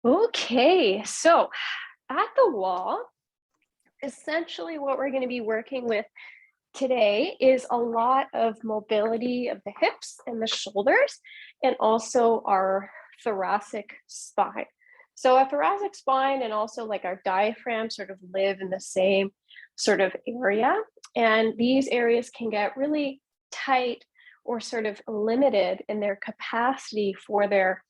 Okay, so at the wall, essentially what we're going to be working with today is a lot of mobility of the hips and the shoulders, and also our thoracic spine. So, a thoracic spine and also like our diaphragm sort of live in the same sort of area. And these areas can get really tight or sort of limited in their capacity for their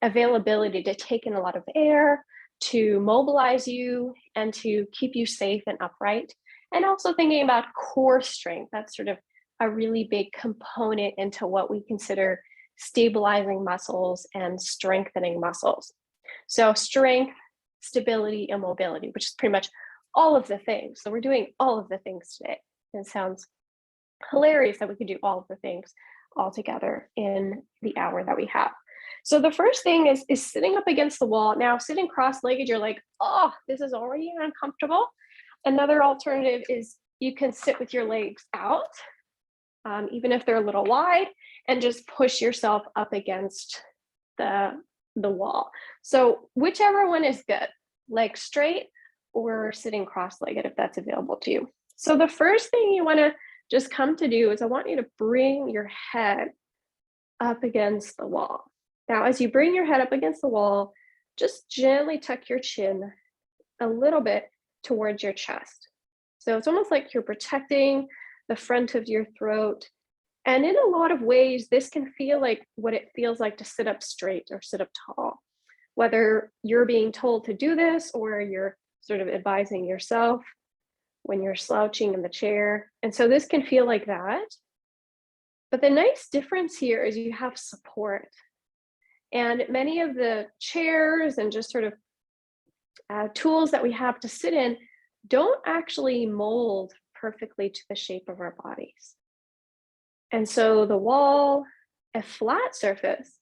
availability to take in a lot of air, to mobilize you, and to keep you safe and upright. And also thinking about core strength. That's sort of a really big component into what we consider stabilizing muscles and strengthening muscles. So, strength, stability, and mobility, which is pretty much all of the things. So, we're doing all of the things today. It sounds hilarious that we could do all of the things all together in the hour that we have. So the first thing is sitting up against the wall. Now, sitting cross-legged, you're like, oh, this is already uncomfortable. Another alternative is you can sit with your legs out, even if they're a little wide, and just push yourself up against the the wall. So whichever one is good, legs straight or sitting cross-legged if that's available to you. So the first thing you want to just come to do is I want you to bring your head up against the wall. Now, as you bring your head up against the wall, just gently tuck your chin a little bit towards your chest. So it's almost like you're protecting the front of your throat. And in a lot of ways, this can feel like what it feels like to sit up straight or sit up tall. Whether you're being told to do this or you're sort of advising yourself when you're slouching in the chair. And so this can feel like that. But the nice difference here is you have support. And many of the chairs and just sort of tools that we have to sit in don't actually mold perfectly to the shape of our bodies. And so the wall, a flat surface,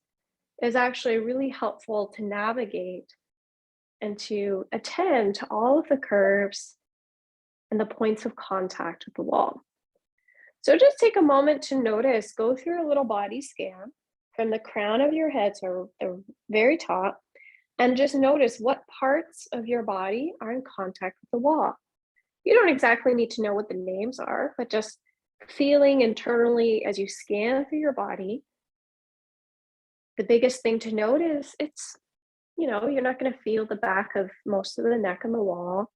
is actually really helpful to navigate and to attend to all of the curves and the points of contact with the wall. So just take a moment to notice, go through a little body scan from the crown of your head to the very top, and just notice what parts of your body are in contact with the wall. You don't exactly need to know what the names are, but just feeling internally as you scan through your body. The biggest thing to note is you're not going to feel the back of most of the neck on the wall.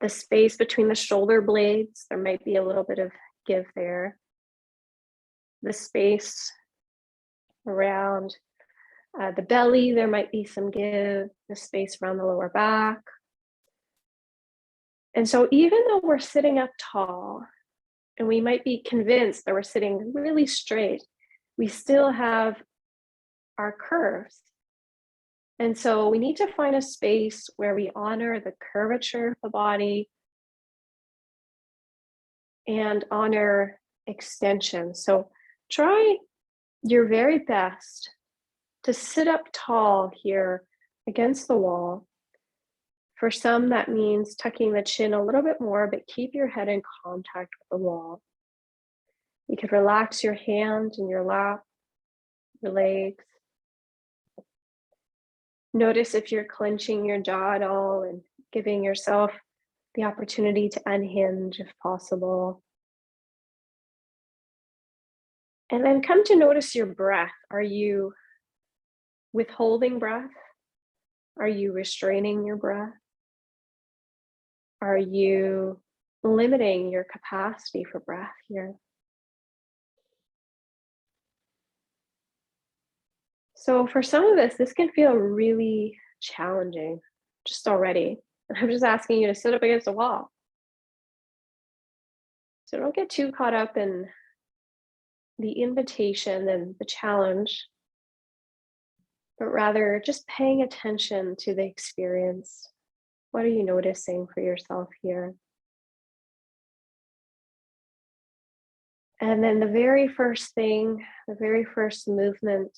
The space between the shoulder blades, there might be a little bit of give there. The space around the belly, there might be some give, the space around the lower back. And so, even though we're sitting up tall and we might be convinced that we're sitting really straight, we still have our curves. And so, we need to find a space where we honor the curvature of the body and honor extension. So, try your very best to sit up tall here against the wall. For some, that means tucking the chin a little bit more, but keep your head in contact with the wall. You could relax your hands in your lap, your legs. Notice if you're clenching your jaw at all and giving yourself the opportunity to unhinge if possible. And then come to notice your breath. Are you withholding breath? Are you restraining your breath? Are you limiting your capacity for breath here? So for some of us, this can feel really challenging just already. And I'm just asking you to sit up against a wall. So don't get too caught up in the invitation and the challenge, but rather just paying attention to the experience. What are you noticing for yourself here? And then the very first thing, the very first movement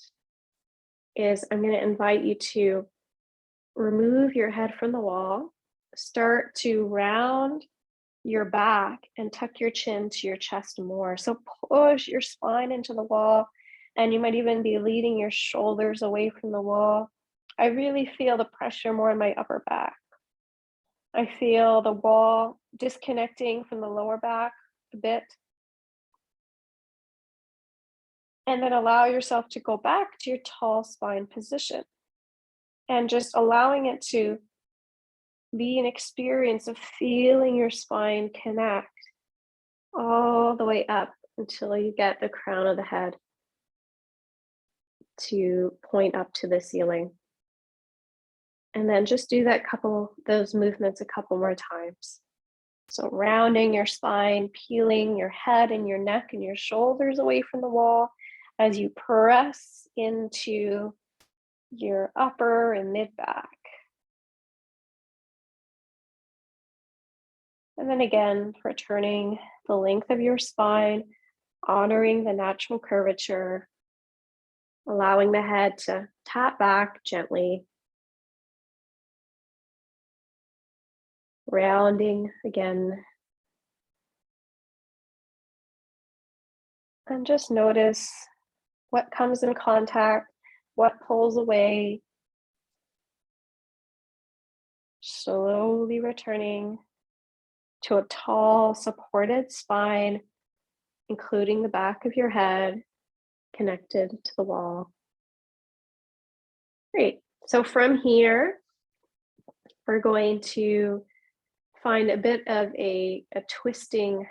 is I'm going to invite you to remove your head from the wall, start to round your back and tuck your chin to your chest more. So push your spine into the wall, and you might even be leading your shoulders away from the wall. I really feel the pressure more in my upper back. I feel the wall disconnecting from the lower back a bit. And then allow yourself to go back to your tall spine position and just allowing it to be an experience of feeling your spine connect all the way up until you get the crown of the head to point up to the ceiling. And then just do those movements a couple more times. So rounding your spine, peeling your head and your neck and your shoulders away from the wall as you press into your upper and mid back. And then again, returning the length of your spine, honoring the natural curvature, allowing the head to tap back gently, rounding again. And just notice what comes in contact, what pulls away. Slowly returning to a tall, supported spine, including the back of your head connected to the wall. Great. So from here, we're going to find a bit of a twisting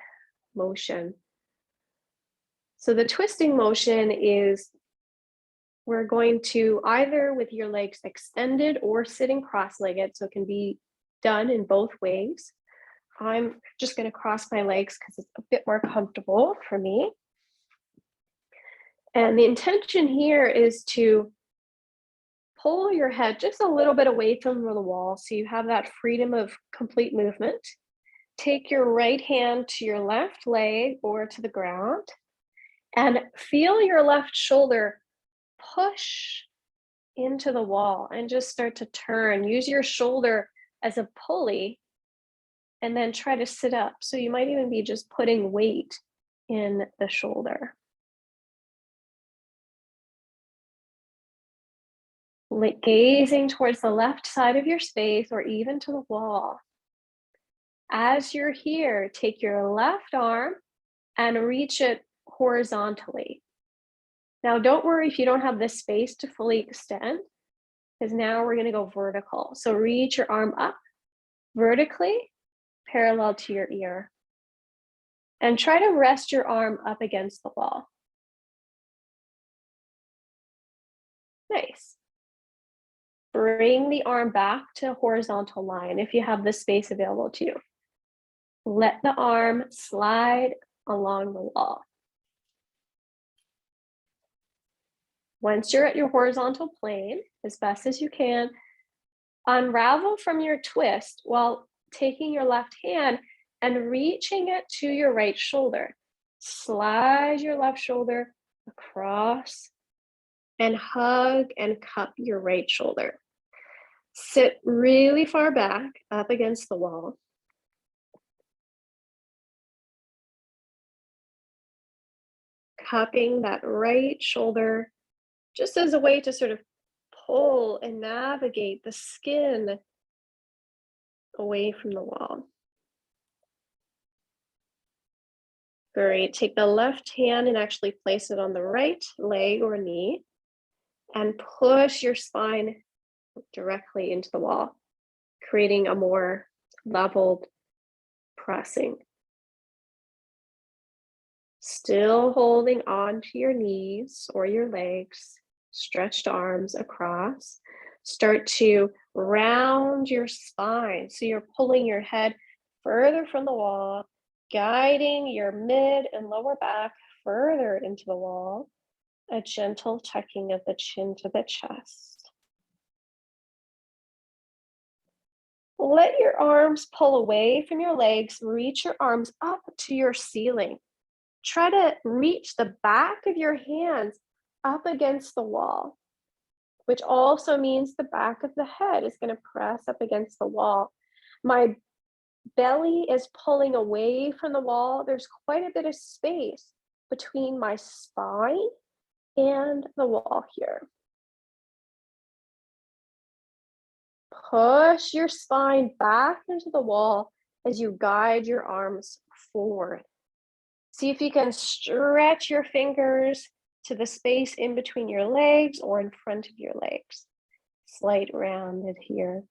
motion. So the twisting motion is we're going to either with your legs extended or sitting cross-legged, so it can be done in both ways. I'm just going to cross my legs because it's a bit more comfortable for me. And the intention here is to pull your head just a little bit away from the wall so you have that freedom of complete movement. Take your right hand to your left leg or to the ground and feel your left shoulder push into the wall and just start to turn. Use your shoulder as a pulley and then try to sit up. So you might even be just putting weight in the shoulder. Gazing towards the left side of your space or even to the wall. As you're here, take your left arm and reach it horizontally. Now, don't worry if you don't have this space to fully extend, because now we're going to go vertical. So reach your arm up vertically, parallel to your ear. And try to rest your arm up against the wall. Nice. Bring the arm back to a horizontal line if you have the space available to you. Let the arm slide along the wall. Once you're at your horizontal plane, as best as you can, unravel from your twist while taking your left hand and reaching it to your right shoulder. Slide your left shoulder across and hug and cup your right shoulder. Sit really far back up against the wall. Cupping that right shoulder just as a way to sort of pull and navigate the skin away from the wall. Great. Take the left hand and actually place it on the right leg or knee and push your spine directly into the wall, creating a more leveled pressing. Still holding on to your knees or your legs, stretched arms across. Start to round your spine. So you're pulling your head further from the wall, guiding your mid and lower back further into the wall. A gentle tucking of the chin to the chest. Let your arms pull away from your legs. Reach your arms up to your ceiling. Try to reach the back of your hands up against the wall, which also means the back of the head is going to press up against the wall. My belly is pulling away from the wall. There's quite a bit of space between my spine and the wall here. Push your spine back into the wall as you guide your arms forward. See if you can stretch your fingers to the space in between your legs or in front of your legs. Slight rounded here.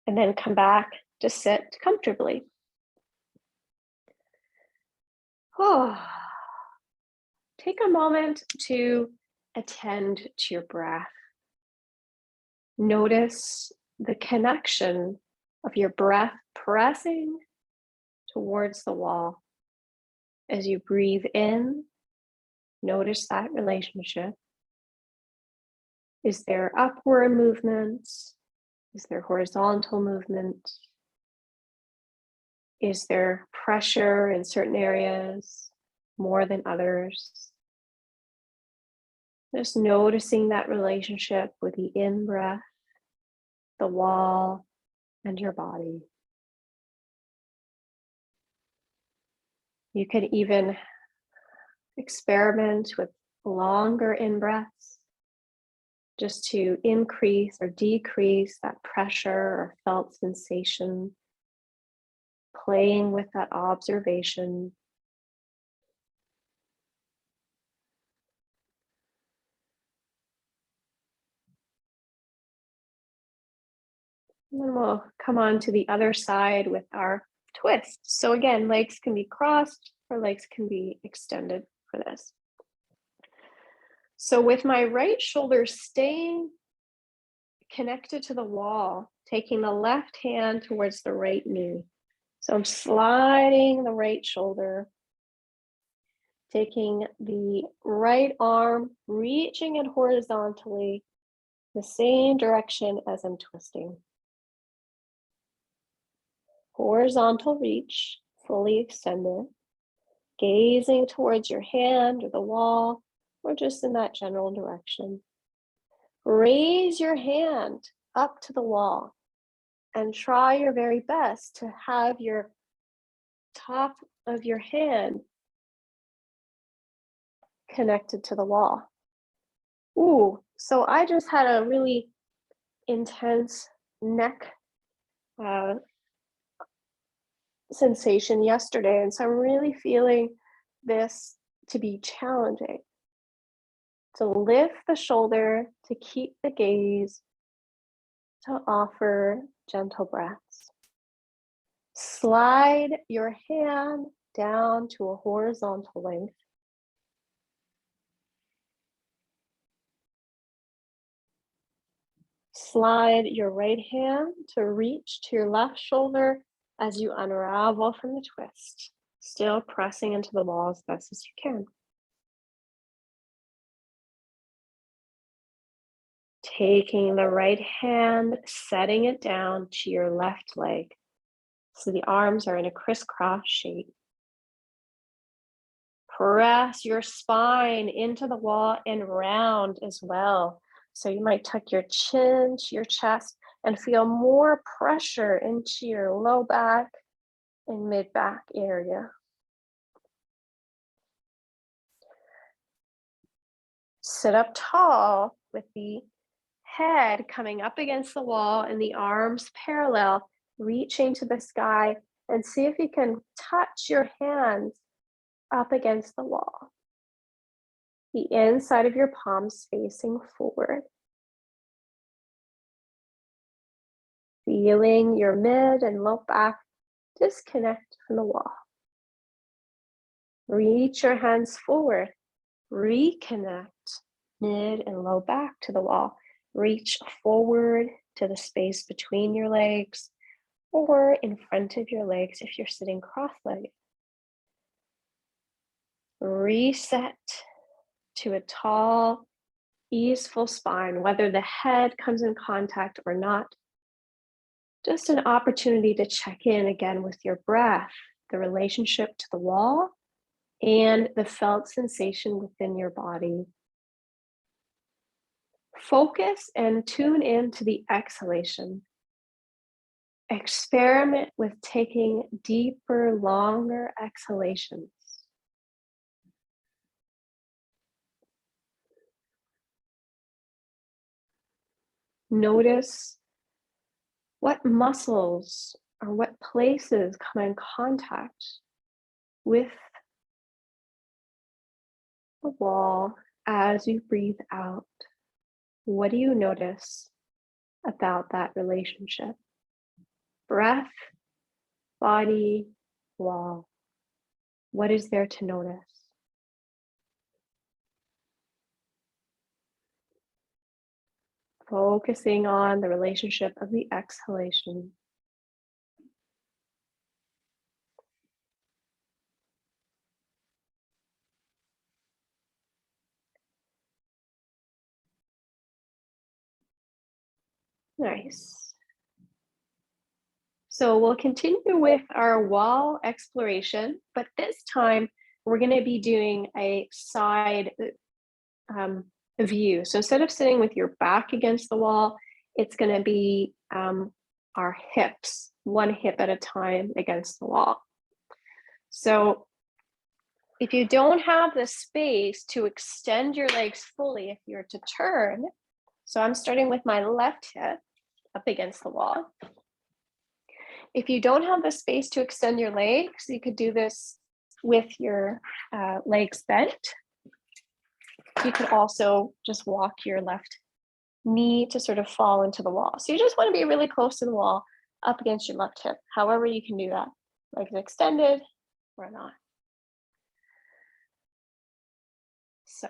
And then come back to sit comfortably. Oh. Take a moment to attend to your breath. Notice the connection of your breath pressing towards the wall. As you breathe in, notice that relationship. Is there upward movement? Is there horizontal movement? Is there pressure in certain areas more than others? Just noticing that relationship with the in-breath, the wall, and your body. You could even experiment with longer in-breaths just to increase or decrease that pressure or felt sensation, playing with that observation. And then we'll come on to the other side with our twist. So again, legs can be crossed or legs can be extended for this. So with my right shoulder staying connected to the wall, taking the left hand towards the right knee. So I'm sliding the right shoulder, taking the right arm, reaching it horizontally, the same direction as I'm twisting. Horizontal reach, fully extended, gazing towards your hand or the wall, or just in that general direction. Raise your hand up to the wall and try your very best to have your top of your hand connected to the wall. Ooh, so I just had a really intense neck sensation yesterday, and so I'm really feeling this to be challenging. To lift the shoulder, to keep the gaze, to offer gentle breaths. Slide your hand down to a horizontal length. Slide your right hand to reach to your left shoulder as you unravel from the twist, still pressing into the wall as best as you can. Taking the right hand, setting it down to your left leg. So the arms are in a crisscross shape. Press your spine into the wall and round as well. So you might tuck your chin to your chest and feel more pressure into your low back and mid back area. Sit up tall with the head coming up against the wall and the arms parallel, reaching to the sky, and see if you can touch your hands up against the wall. The inside of your palms facing forward. Feeling your mid and low back disconnect from the wall. Reach your hands forward. Reconnect mid and low back to the wall. Reach forward to the space between your legs or in front of your legs if you're sitting cross-legged. Reset to a tall, easeful spine, whether the head comes in contact or not. Just an opportunity to check in again with your breath, the relationship to the wall, and the felt sensation within your body. Focus and tune in to the exhalation. Experiment with taking deeper, longer exhalations. Notice what muscles or what places come in contact with the wall as you breathe out. What do you notice about that relationship? Breath, body, wall. What is there to notice? Focusing on the relationship of the exhalation. Nice. So we'll continue with our wall exploration, but this time we're going to be doing a side view. So instead of sitting with your back against the wall, it's going to be our hips, one hip at a time against the wall. So if you don't have the space to extend your legs fully, if you're to turn, so I'm starting with my left hip up against the wall. If you don't have the space to extend your legs, you could do this with your legs bent. You could also just walk your left knee to sort of fall into the wall. So you just want to be really close to the wall up against your left hip. However you can do that, legs extended or not. So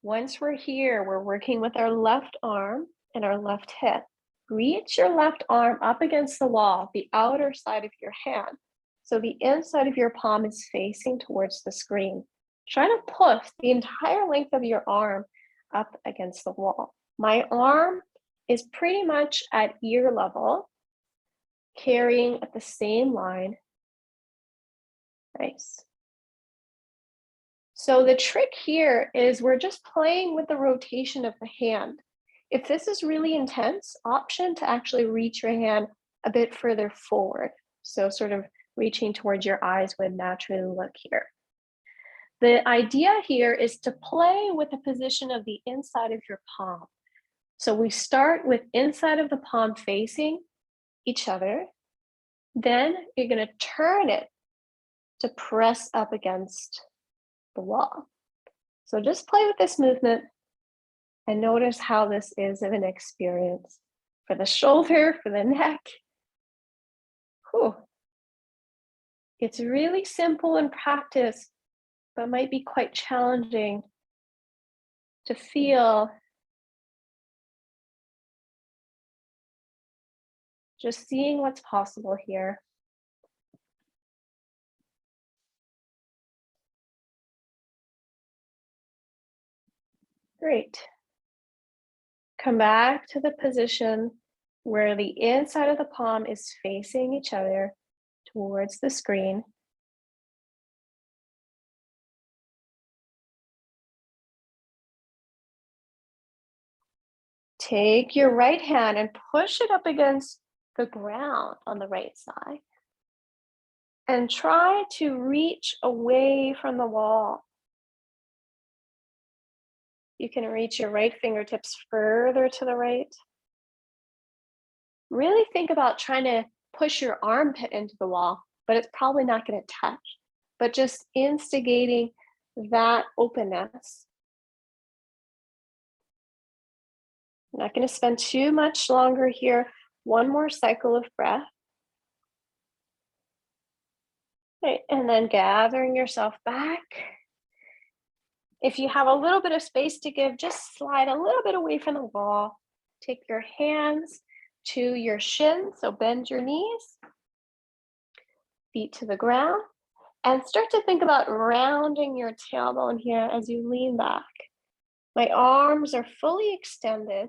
once we're here, we're working with our left arm and our left hip. Reach your left arm up against the wall, the outer side of your hand. So the inside of your palm is facing towards the screen. Try to push the entire length of your arm up against the wall. My arm is pretty much at ear level, carrying at the same line. Nice. So the trick here is we're just playing with the rotation of the hand. If this is really intense, option to actually reach your hand a bit further forward. So sort of reaching towards your eyes would naturally look here. The idea here is to play with the position of the inside of your palm. So we start with inside of the palm facing each other. Then you're going to turn it to press up against the wall. So just play with this movement and notice how this is of an experience for the shoulder, for the neck. Whew. It's really simple in practice, but might be quite challenging to feel. Just seeing what's possible here. Great. Come back to the position where the inside of the palm is facing each other towards the screen. Take your right hand and push it up against the ground on the right side. And try to reach away from the wall. You can reach your right fingertips further to the right. Really think about trying to push your armpit into the wall, but it's probably not going to touch. But just instigating that openness. I'm not going to spend too much longer here. One more cycle of breath. Right, and then gathering yourself back. If you have a little bit of space to give, just slide a little bit away from the wall. Take your hands to your shins, so bend your knees, feet to the ground, and start to think about rounding your tailbone here as you lean back. My arms are fully extended.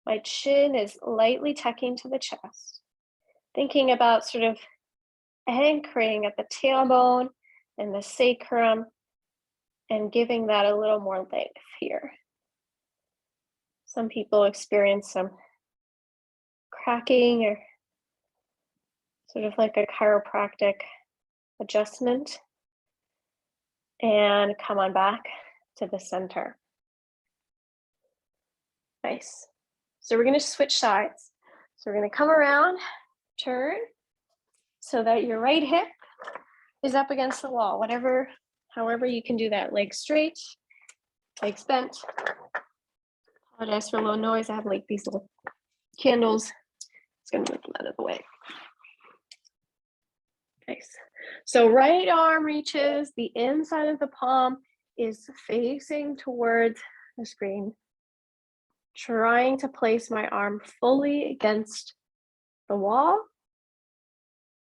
My chin is lightly tucking to the chest. Thinking about sort of anchoring at the tailbone and the sacrum and giving that a little more length here. Some people experience some cracking or sort of like a chiropractic adjustment. And come on back to the center. Nice. So we're going to switch sides. So we're going to come around, turn, so that your right hip is up against the wall, however you can do that. Legs straight, legs bent. Apologize for a little noise. I have like these little candles. It's going to move them out of the way. Nice. So right arm reaches, the inside of the palm is facing towards the screen. Trying to place my arm fully against the wall.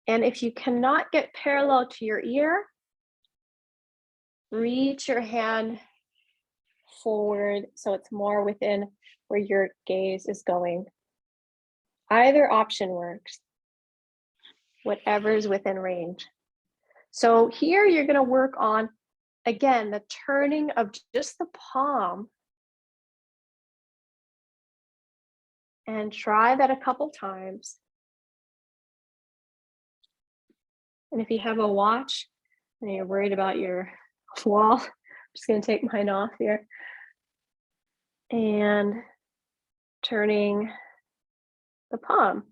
And if you cannot get parallel to your ear, reach your hand forward so it's more within where your gaze is going. Either option works, whatever is within range. So here you're going to work on, again, the turning of just the palm. And try that a couple times. And if you have a watch and you're worried about your wall, I'm just going to take mine off here. And turning the palm.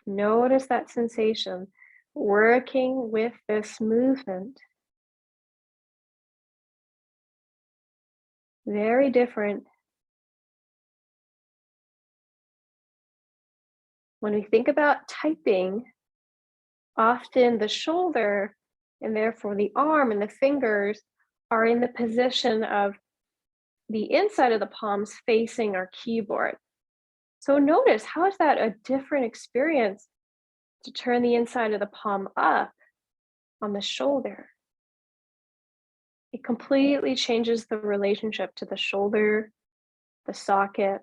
Notice that sensation, working with this movement. Very different. When we think about typing, often the shoulder and therefore the arm and the fingers are in the position of the inside of the palms facing our keyboard. So notice, how is that a different experience to turn the inside of the palm up on the shoulder? It completely changes the relationship to the shoulder, the socket,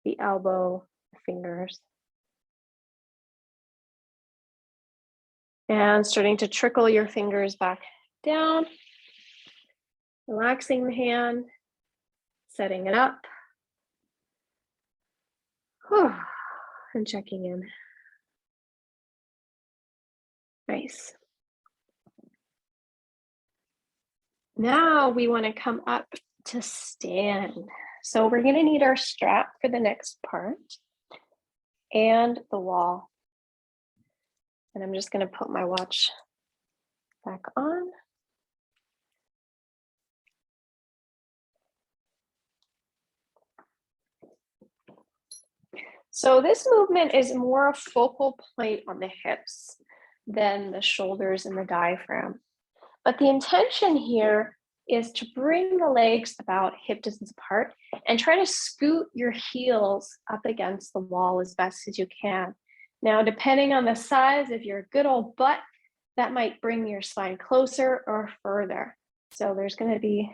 the elbow, the fingers. And starting to trickle your fingers back down, relaxing the hand, setting it up, and checking in. Nice. Now we want to come up to stand. So we're going to need our strap for the next part and the wall. And I'm just going to put my watch back on. So this movement is more a focal point on the hips than the shoulders and the diaphragm. But the intention here is to bring the legs about hip distance apart and try to scoot your heels up against the wall as best as you can. Now, depending on the size, if you're a good old butt, that might bring your spine closer or further. So there's going to be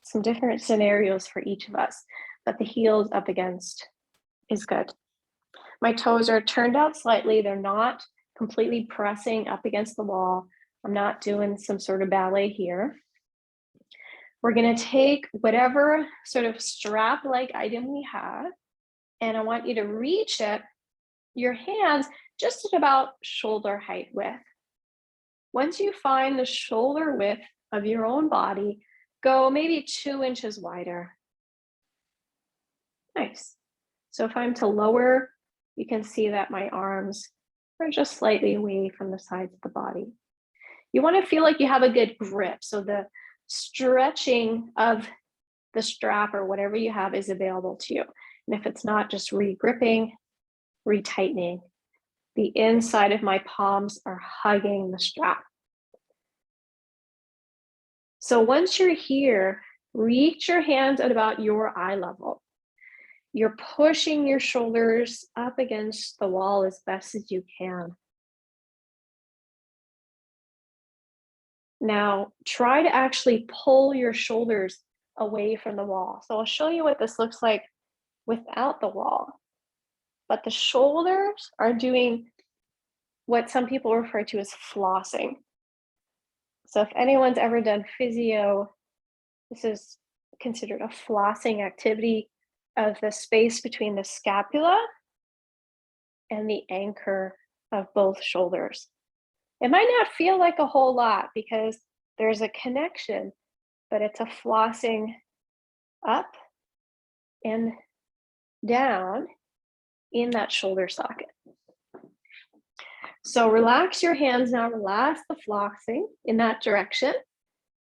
some different scenarios for each of us, but the heels up against is good. My toes are turned out slightly. They're not completely pressing up against the wall. I'm not doing some sort of ballet here. We're going to take whatever sort of strap-like item we have, and I want you to reach it, your hands just at about shoulder height width. Once you find the shoulder width of your own body, go maybe 2 inches wider. Nice. So if I'm to lower, you can see that my arms are just slightly away from the sides of the body. You want to feel like you have a good grip. So the stretching of the strap or whatever you have is available to you. And if it's not, just re-gripping, retightening. The inside of my palms are hugging the strap. So once you're here, reach your hands at about your eye level. You're pushing your shoulders up against the wall as best as you can. Now, try to actually pull your shoulders away from the wall. So I'll show you what this looks like without the wall. But the shoulders are doing what some people refer to as flossing. So if anyone's ever done physio, this is considered a flossing activity of the space between the scapula and the anchor of both shoulders. It might not feel like a whole lot because there's a connection, but it's a flossing up and down in that shoulder socket. So relax your hands now, relax the flossing in that direction,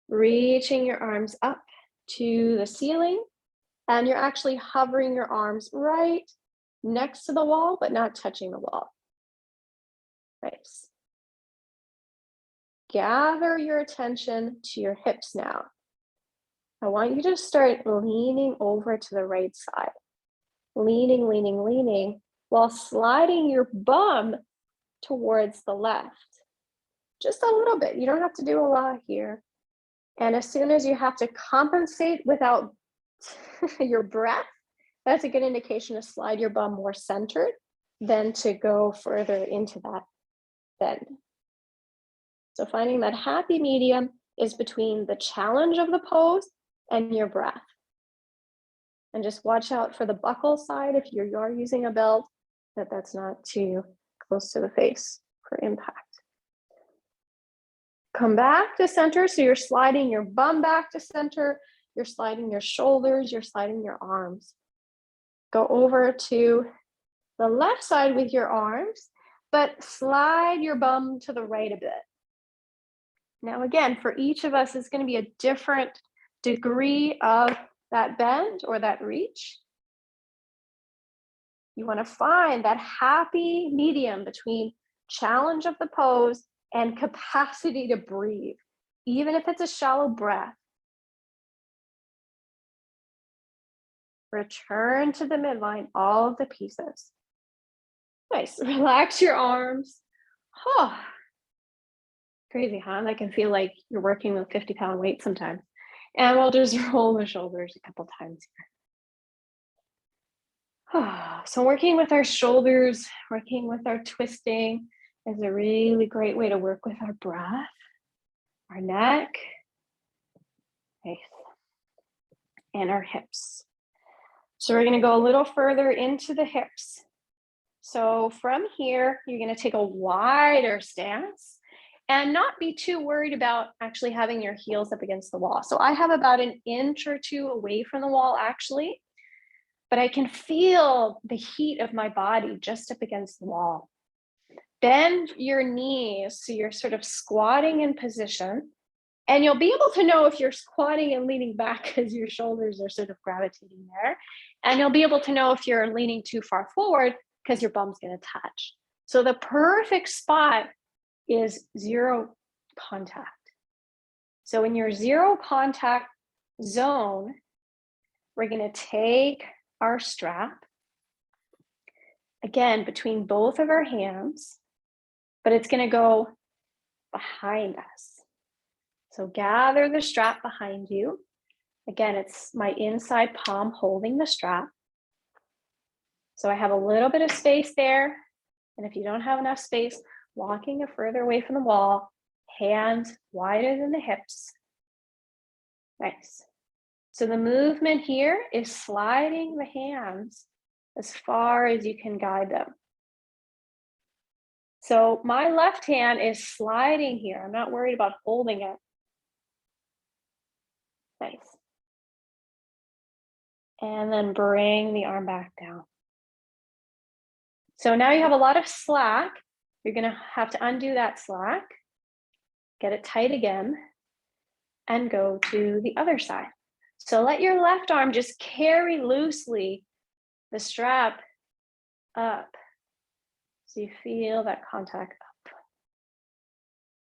reaching your arms up to the ceiling, and you're actually hovering your arms right next to the wall, but not touching the wall. Nice. Gather your attention to your hips now. I want you to start leaning over to the right side. Leaning, leaning, leaning, while sliding your bum towards the left. Just a little bit. You don't have to do a lot here. And as soon as you have to compensate without your breath, that's a good indication to slide your bum more centered than to go further into that bend. So finding that happy medium is between the challenge of the pose and your breath. And just watch out for the buckle side if you are using a belt, that's not too close to the face for impact. Come back to center. So you're sliding your bum back to center. You're sliding your shoulders. You're sliding your arms. Go over to the left side with your arms, but slide your bum to the right a bit. Now, again, for each of us, it's going to be a different degree of that bend or that reach. You want to find that happy medium between challenge of the pose and capacity to breathe, even if it's a shallow breath. Return to the midline, all of the pieces. Nice. Relax your arms. Oh, crazy, huh? That can feel like you're working with 50-pound weight sometimes. And we'll just roll the shoulders a couple times here. So working with our shoulders, working with our twisting is a really great way to work with our breath, our neck, nice, and our hips. So we're going to go a little further into the hips. So from here, you're going to take a wider stance and not be too worried about actually having your heels up against the wall. So I have about an inch or two away from the wall actually, but I can feel the heat of my body just up against the wall. Bend your knees so you're sort of squatting in position, and you'll be able to know if you're squatting and leaning back because your shoulders are sort of gravitating there. And you'll be able to know if you're leaning too far forward because your bum's going to touch. So the perfect spot is zero contact. So in your zero contact zone, we're going to take our strap, again, between both of our hands, but it's going to go behind us. So gather the strap behind you. Again, it's my inside palm holding the strap. So I have a little bit of space there. And if you don't have enough space, walking further away from the wall, hands wider than the hips. Nice. So the movement here is sliding the hands as far as you can guide them. So my left hand is sliding here. I'm not worried about holding it. Nice. And then bring the arm back down. So now you have a lot of slack. You're going to have to undo that slack, get it tight again, and go to the other side. So let your left arm just carry loosely the strap up. So you feel that contact up.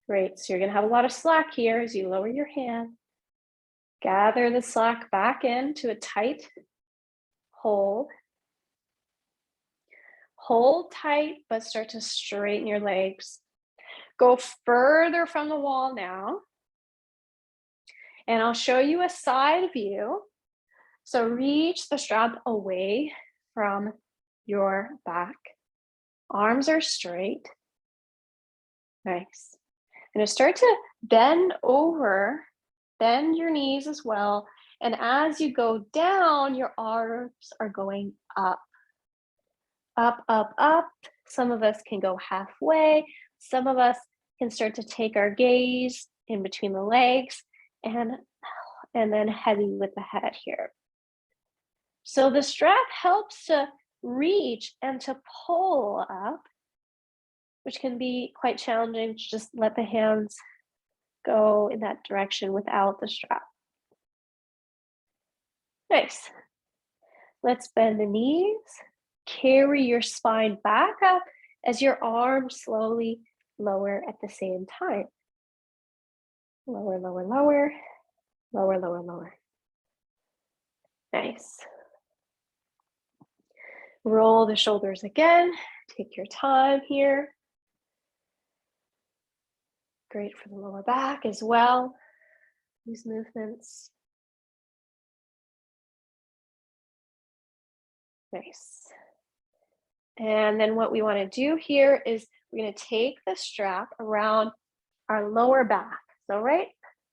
Great, so you're gonna have a lot of slack here as you lower your hand. Gather the slack back into a tight hold. Hold tight, but start to straighten your legs. Go further from the wall now. And I'll show you a side view. So reach the strap away from your back. Arms are straight. Nice. I'm going to start to bend over, bend your knees as well. And as you go down, your arms are going up. Up, up, up. Some of us can go halfway. Some of us can start to take our gaze in between the legs and then heavy with the head here. So the strap helps to reach and to pull up, which can be quite challenging to just let the hands go in that direction without the strap. Nice. Let's bend the knees. Carry your spine back up as your arms slowly lower at the same time. Lower, lower, lower, lower, lower, lower. Nice. Roll the shoulders again. Take your time here. Great for the lower back as well. These movements. Nice. And then what we want to do here is we're going to take the strap around our lower back. So right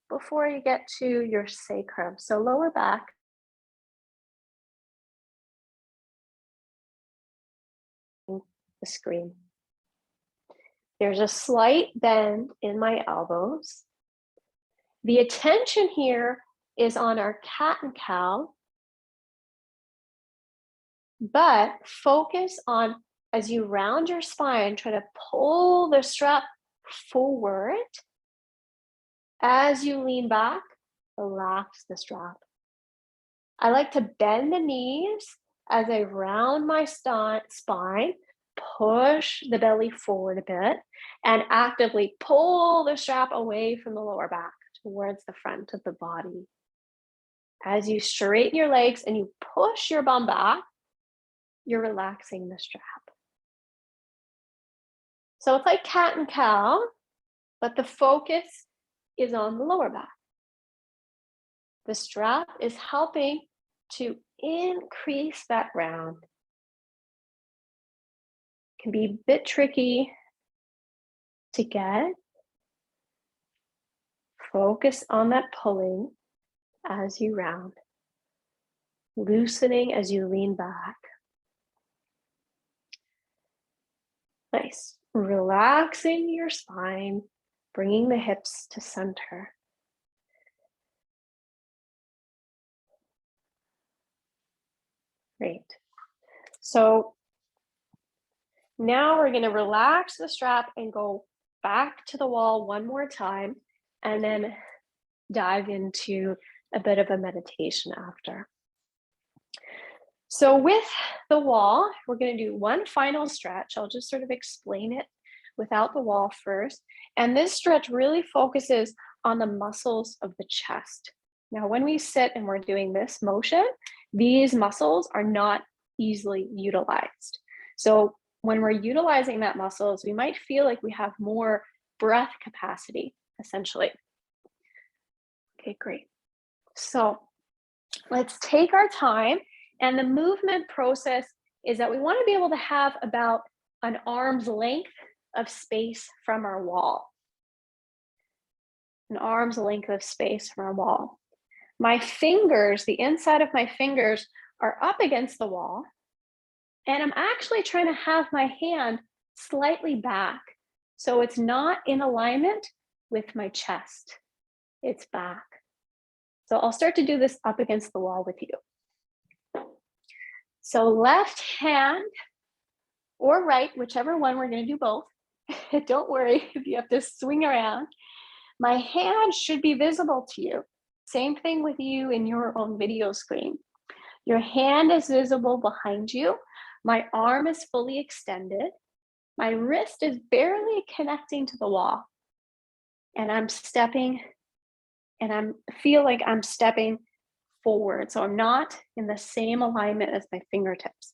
before you get to your sacrum. So lower back. The screen. There's a slight bend in my elbows. The attention here is on our cat and cow, but focus on, as you round your spine, try to pull the strap forward. As you lean back, relax the strap. I like to bend the knees as I round my spine, push the belly forward a bit, and actively pull the strap away from the lower back towards the front of the body. As you straighten your legs and you push your bum back, you're relaxing the strap. So it's like cat and cow, but the focus is on the lower back. The strap is helping to increase that round. It can be a bit tricky to get. Focus on that pulling as you round, loosening as you lean back. Nice. Relaxing your spine, bringing the hips to center. Great. So now we're going to relax the strap and go back to the wall one more time, and then dive into a bit of a meditation after. So with the wall, we're going to do one final stretch. I'll just sort of explain it without the wall first. And this stretch really focuses on the muscles of the chest. Now, when we sit and we're doing this motion, these muscles are not easily utilized. So when we're utilizing that muscles, we might feel like we have more breath capacity, essentially. Okay, great. So let's take our time. And the movement process is that we want to be able to have about an arm's length of space from our wall. An arm's length of space from our wall. My fingers, the inside of my fingers, are up against the wall. And I'm actually trying to have my hand slightly back. So it's not in alignment with my chest. It's back. So I'll start to do this up against the wall with you. So left hand or right, whichever one, we're going to do both. Don't worry if you have to swing around. My hand should be visible to you. Same thing with you in your own video screen. Your hand is visible behind you. My arm is fully extended. My wrist is barely connecting to the wall. And I'm stepping, and I feel like I'm stepping forward. So I'm not in the same alignment as my fingertips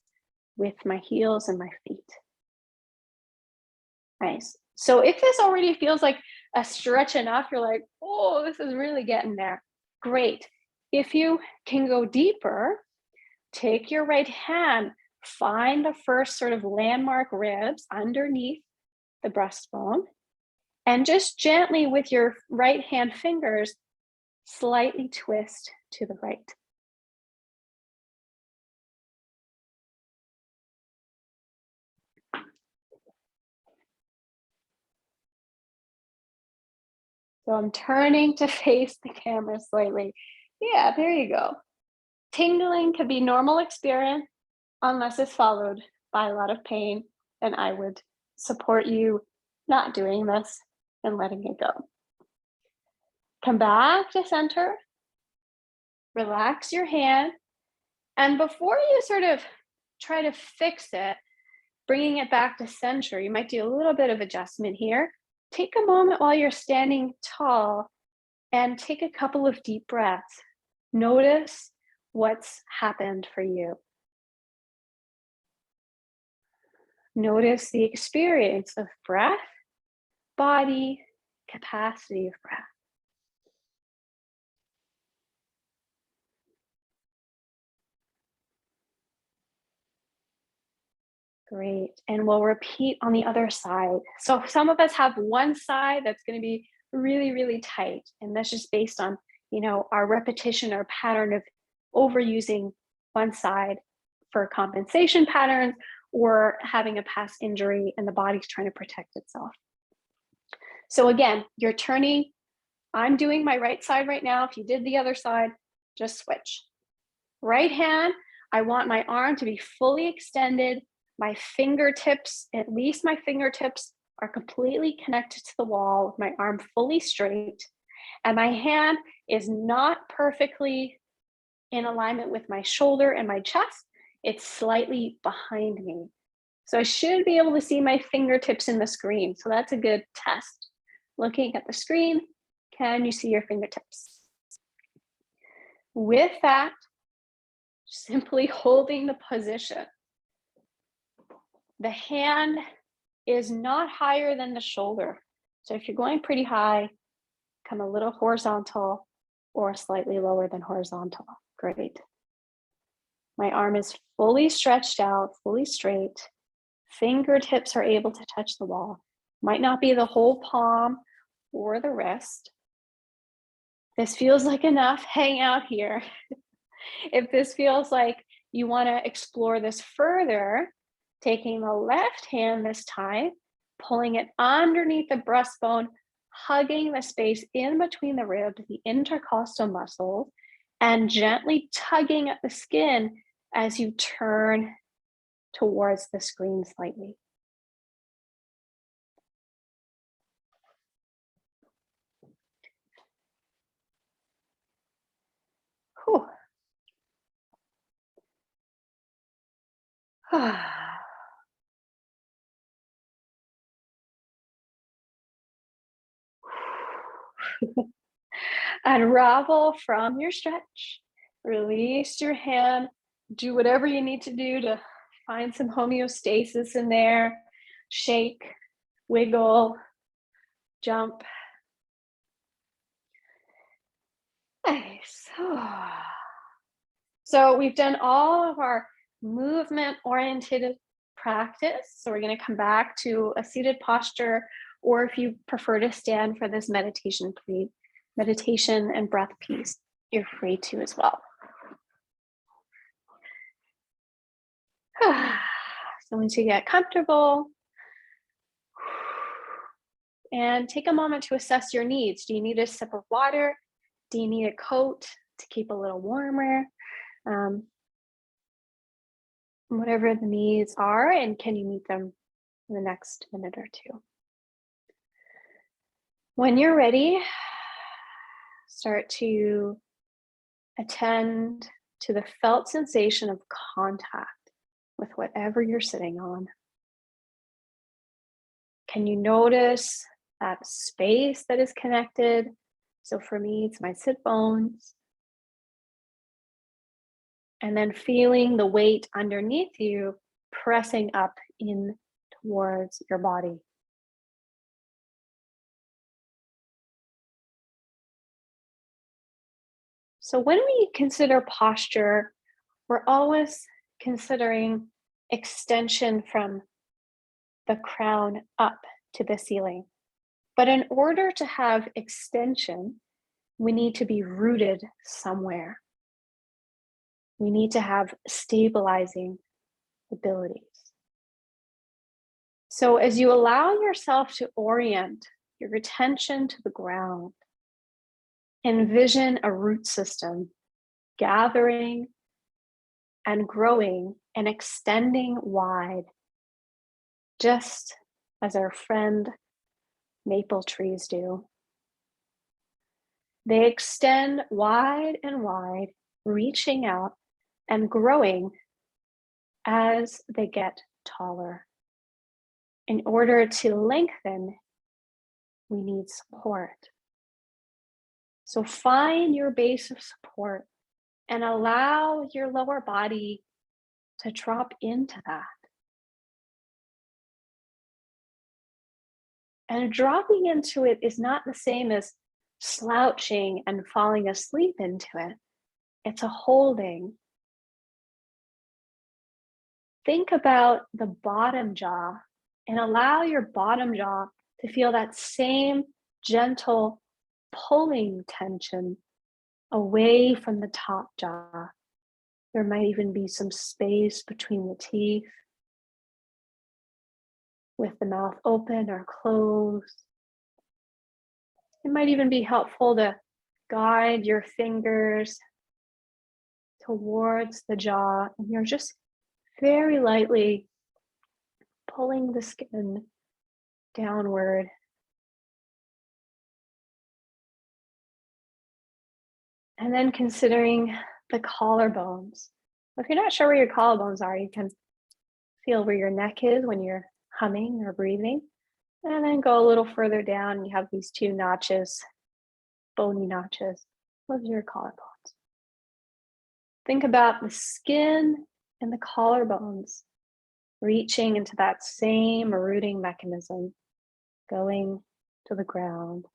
with my heels and my feet. Nice. So if this already feels like a stretch enough, you're like, oh, this is really getting there. Great. If you can go deeper, take your right hand, find the first sort of landmark ribs underneath the breastbone, and just gently with your right hand fingers, slightly twist to the right. So I'm turning to face the camera slightly. Yeah, there you go. Tingling could be normal experience. unless it's followed by a lot of pain, then I would support you not doing this and letting it go. Come back to center, relax your hand, and before you sort of try to fix it, bringing it back to center, you might do a little bit of adjustment here. Take a moment while you're standing tall and take a couple of deep breaths. Notice what's happened for you. Notice the experience of breath, body, capacity of breath. Great. And we'll repeat on the other side. So some of us have one side that's going to be really, really tight. And that's just based on, our repetition or pattern of overusing one side for compensation patterns or having a past injury and the body's trying to protect itself. So again, you're turning. I'm doing my right side right now. If you did the other side, just switch. Right hand, I want my arm to be fully extended. My fingertips, at least my fingertips, are completely connected to the wall with my arm fully straight. And my hand is not perfectly in alignment with my shoulder and my chest. It's slightly behind me. So I should be able to see my fingertips in the screen. So that's a good test. Looking at the screen, can you see your fingertips? With that, simply holding the position. The hand is not higher than the shoulder. So if you're going pretty high, come a little horizontal or slightly lower than horizontal. Great. My arm is fully stretched out, fully straight. Fingertips are able to touch the wall. Might not be the whole palm or the wrist. This feels like enough, hang out here. If this feels like you want to explore this further, taking the left hand this time, pulling it underneath the breastbone, hugging the space in between the ribs, the intercostal muscles, and gently tugging at the skin as you turn towards the screen slightly. Whew. Unravel from your stretch. Release your hand. Do whatever you need to do to find some homeostasis in there. Shake, wiggle, jump. Nice. So we've done all of our movement-oriented practice. So we're going to come back to a seated posture, or if you prefer to stand for this meditation and breath piece, you're free to as well. So once you get comfortable, and take a moment to assess your needs. Do you need a sip of water? Do you need a coat to keep a little warmer? Whatever the needs are, and can you meet them in the next minute or two? When you're ready, start to attend to the felt sensation of contact with whatever you're sitting on. Can you notice that space that is connected? So for me, it's my sit bones. And then feeling the weight underneath you pressing up in towards your body. So when we consider posture, we're always considering extension from the crown up to the ceiling. But in order to have extension, we need to be rooted somewhere. We need to have stabilizing abilities. So as you allow yourself to orient your attention to the ground, envision a root system gathering and growing and extending wide, just as our friend maple trees do. They extend wide and wide, reaching out and growing as they get taller. In order to lengthen, we need support. So find your base of support and allow your lower body to drop into that. And dropping into it is not the same as slouching and falling asleep into it. It's a holding. Think about the bottom jaw and allow your bottom jaw to feel that same gentle pulling tension away from the top jaw. There might even be some space between the teeth, with the mouth open or closed. It might even be helpful to guide your fingers towards the jaw, and you're just very lightly pulling the skin downward. And then considering the collarbones. If you're not sure where your collarbones are, you can feel where your neck is when you're humming or breathing. And then go a little further down, you have these two notches, bony notches. Those are your collarbones. Think about the skin and the collarbones reaching into that same rooting mechanism, going to the ground,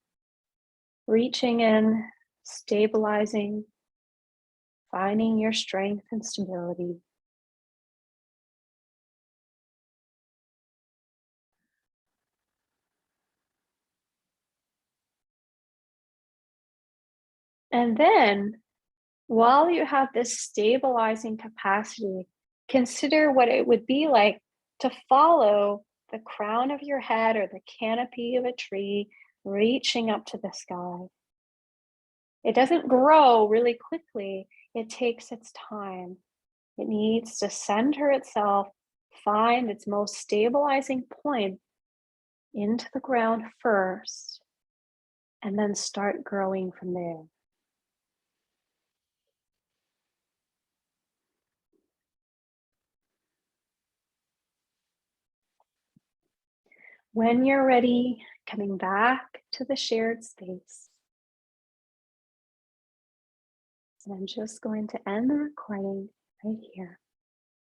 reaching in, stabilizing, finding your strength and stability. And then, while you have this stabilizing capacity, consider what it would be like to follow the crown of your head or the canopy of a tree reaching up to the sky. It doesn't grow really quickly, it takes its time. It needs to center itself, find its most stabilizing point into the ground first, and then start growing from there. When you're ready, coming back to the shared space. And I'm just going to end the recording right here.